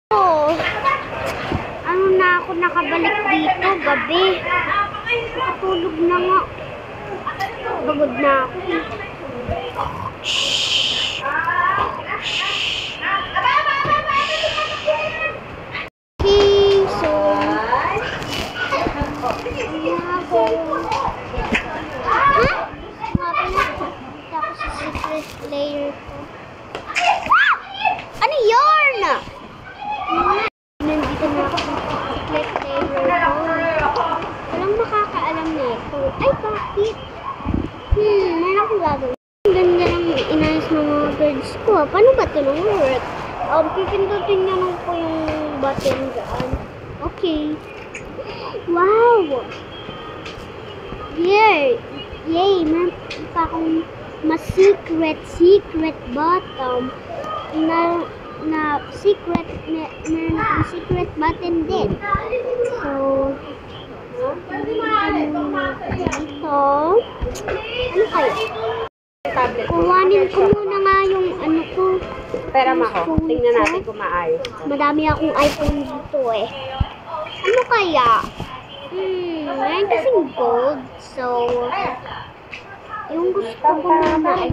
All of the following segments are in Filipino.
Oh, ano na ako nakabalik dito, gabi. Tulog na nga. Bagod na ako. Okay, so ako sa secret layer ko. Ano yarn? Nandito na ako sa secret layer ko. Walang makakaalam na ito. Ay, bakit? Meron akong gagawin. Ang ganda ng inayos ng mga birds ko. Paano ba ito nang-work? Pipindutin nyo lang po yung button dyan. Okay. Wow! Yay! Meron pa akong secret button na secret, meron akong secret button din. So, dito. Ano kayo? Kuhanin ko muna nga yung ano ko. Pera mo. Tingnan natin kung maayos. Madami akong iPhone dito eh. Ano kaya? Meron kasing gold. So, yung gusto ko muna ay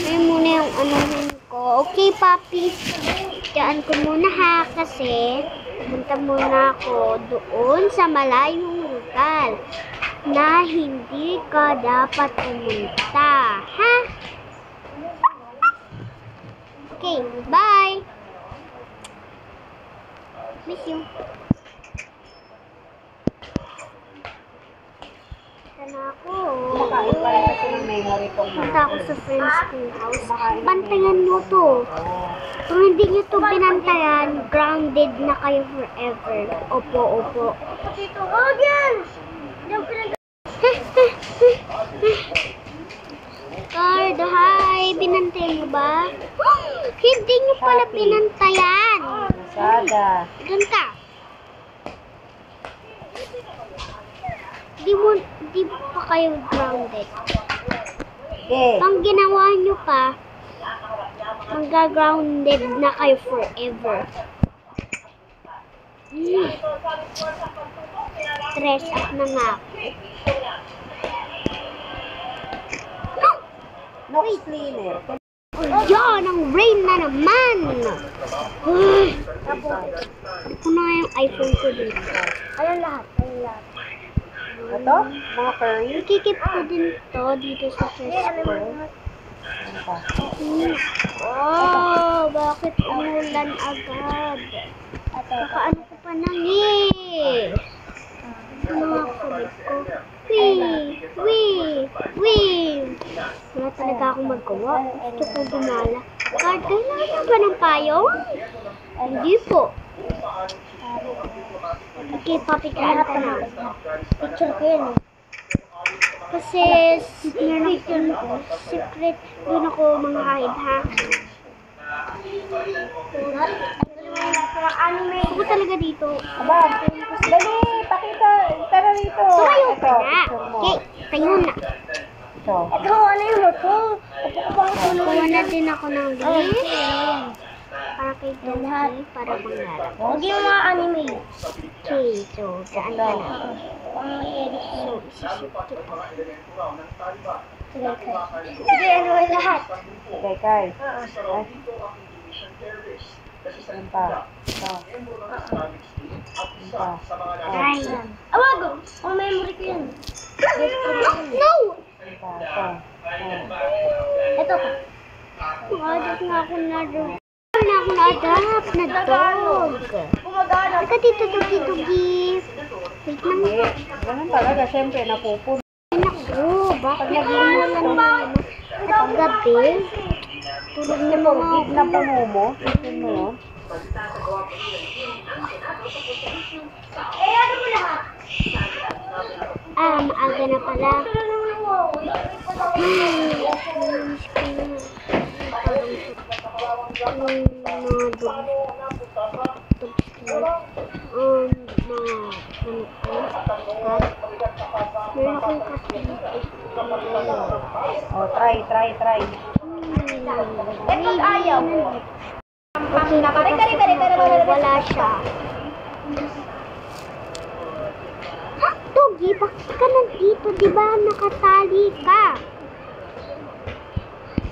ayun muna yung ano ko. Okay, papi. Diyan ko muna ha kasi pumunta muna ako doon sa malayong lugar na hindi ka dapat pumunta. Ha? Okay, bye! Miss you. Na ako. Makain pa rin kasi ng memory kong punta ako sa friends kong house. Bantayan mo to. Kung hindi nyo to binantayan, grounded na kayo forever. Opo. Dito, again! Card, hi! Binantayan mo ba? Hindi nyo pala binantayan. Masada. Doon ka. Di pa kayo grounded. Okay. Pang ginawa nyo pa, mag-grounded na kayo forever. Stress up na nga ako. Noise cleaner. Yan, ang rain na naman! Hindi ko na yung iPhone ko dito. Ayun lahat. Ito? Mga curry? Ikikip ko din to dito sa chest ko. Bakit umulan agad? Baka ano ko pa nangi? Mga kulit ko. Wee! Wala talaga akong magawa. Gusto ko gumala. Card, kailangan ba ng payong? Hindi po. Okay, papi, kanta na. Picture ko yun. Kasi, meron akong secret. Doon ako manghahid, ha? Gusto ko talaga dito. Aba, dali, pakita. Tara rito. Tumayo ka na. Okay, tayo na. Ito. Ito, ano yung ito? Kuha na din ako ng list. Para kay Joey, para mangarap. Huwag yung mga anime. Okay, so, saan ka na? So, isisip kita. Sige, ano ay lahat? Okay, Kai. Yan pa. Ito. Ay. Awag! Ang memory ko yan. No! Ito. Ito ka. Adapt na ako na dog. Na-adapt na dog. Teka dito, dugi-dugi. Wait lang. Ganun talaga, syempre, napupuno. Naku, bakit nag-imulan mo naman? At gabi, tulog na mga Big na puno mo. Ito mo, no? Maaga na pala. Meron akong kasi Oh, try. Ito ayaw. Okay, wala siya. Ha? Doggy, bakit ka nandito? Diba nakatali ka?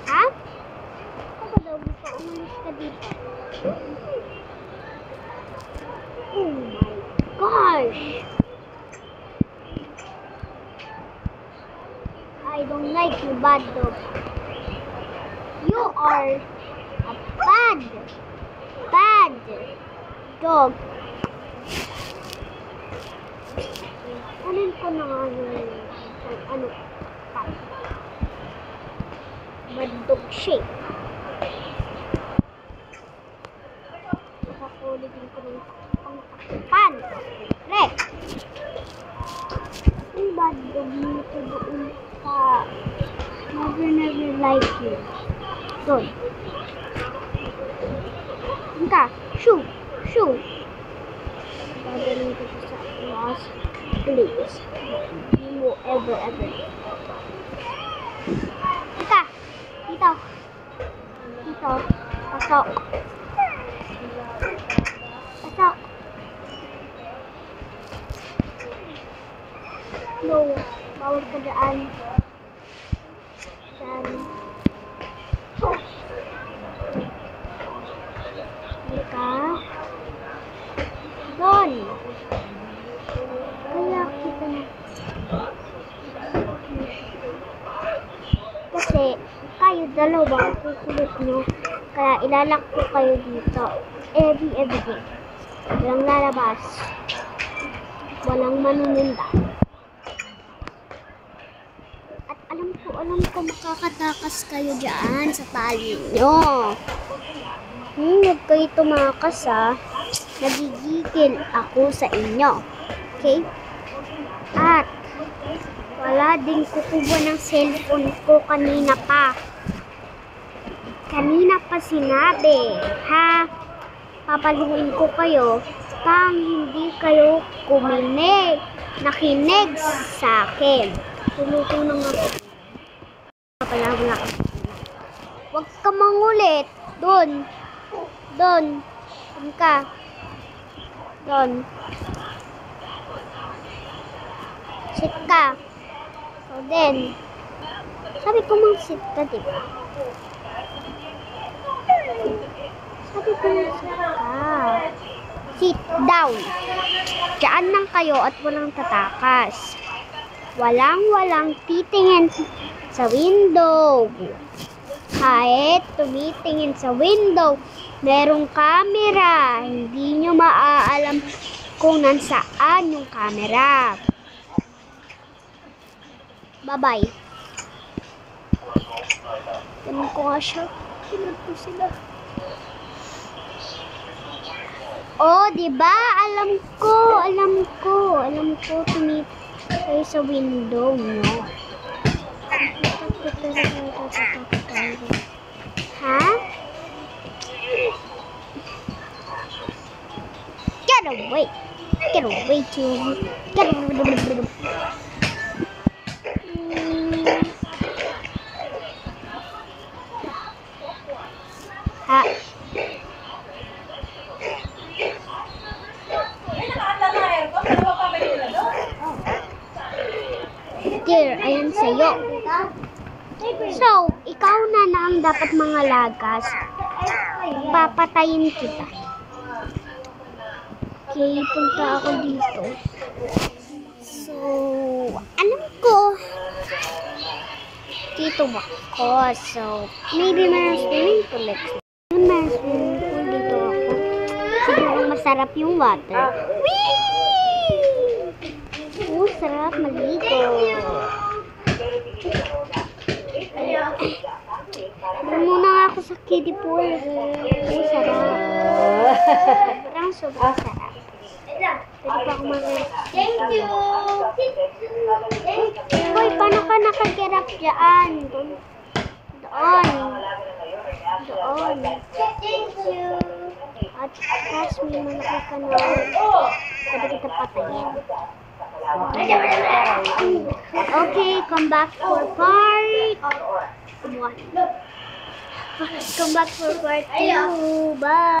Ha? Ako ba, Doggy, pa umalis ka dito? Oh my gosh! I don't like you, bad dog. You are a bad dog. Anin ko na nga yung ano, bad dog shape. Nakakuligin ko ng pangtakpan. Re! Yung bad dog nito doon sa never like you. Doon. Ka, shoo. Dadalhin ko sa last place. Hindi mo ever. Ka, dito. Pasok. No, bawal ka daan. Doon. Kaya kita na. Kasi kayo dalawa kukulit nyo. Kaya ilalak ko kayo dito. Every day. Walang lalabas. Walang manuninda. At alam ko makakatakas kayo dyan sa tali nyo. Huwag kayo tumakas ha. Nagigigil ako sa inyo. Okay? At wala din kukuha ng cellphone ko kanina pa. Kanina pa sinabi, ha? Papaluin ko kayo pang hindi kayo nakinig sa akin. Tuluto na nga. Wala. Huwag ka mangulit. Doon. Doon ka. Doon. Sit ka. So then, sabi ko sit ka, diba? Sabi ko sit ka. Sit down. Diyan lang kayo at walang tatakas. Walang titingin sa window. Kahit tumitingin sa window, merong camera. Hindi nyo maaalam kung nasaan yung camera. Bye-bye. Ganun ko nga siya. Pinag ko sila. Oh, diba? Alam ko. Tumitingin kayo sa window, no? Ha? Get away, Ha? Dear, ayan sa'yo. So, ikaw na ang dapat mga lagas. Papatayin kita. Okay, punta ako dito. So, alam ko. Dito ako. So, maybe may swimming pool next. May swimming pool dito ako. Siguro masarap yung water. Whee! Sarap maligo. Muna nga ako sa kiddie pool. Sarap. Sobrang sarap. Pwede pa ako mag-rest. Thank you! Hoy, paano ka nakagirap dyan? Doon. Thank you! At pass me malaki ka na. Pwede kita patayin. Okay, come back for part 1. Come back for part 2. Bye!